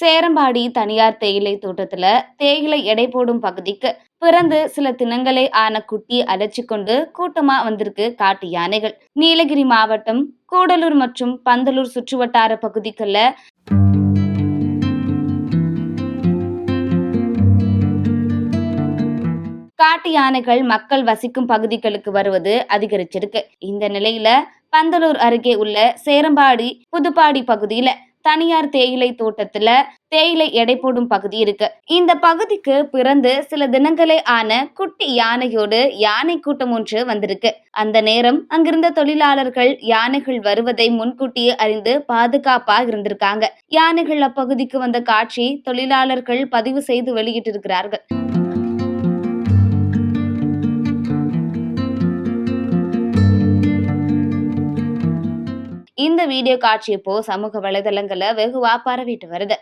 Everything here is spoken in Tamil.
சேரம்பாடி தனியார் தேயிலை தோட்டத்துல தேயிலை எடை போடும் பகுதிக்கு பிறந்து சில தினங்களே ஆன குட்டி அழைச்சி கொண்டு கூட்டமா வந்திருக்கு காட்டு யானைகள். நீலகிரி மாவட்டம் கூடலூர் மற்றும் பந்தலூர் சுற்றுவட்டார பகுதிகள்ல காட்டு யானைகள் மக்கள் வசிக்கும் பகுதிகளுக்கு வருவது அதிகரிச்சிருக்கு. இந்த நிலையில பந்தலூர் அருகே உள்ள சேரம்பாடி புதுப்பாடி பகுதியில தனியார் தேயிலை தோட்டத்துல தேயிலை எடை போடும் பகுதி இருக்கு. இந்த பகுதிக்கு பிறந்து சில தினங்களே ஆன குட்டி யானையோடு யானை கூட்டம் ஒன்று வந்திருக்கு. அந்த நேரம் அங்கிருந்த தொழிலாளர்கள் யானைகள் வருவதை முன்கூட்டியே அறிந்து பாதுகாப்பா இருந்திருக்காங்க. யானைகள் அப்பகுதிக்கு வந்த காட்சி தொழிலாளர்கள் பதிவு செய்து வெளியிட்டிருக்கிறார்கள். இந்த வீடியோ காட்சி இப்போ சமூக வலைதளங்கள்ல வெகுவா பரவிட்டு வருது.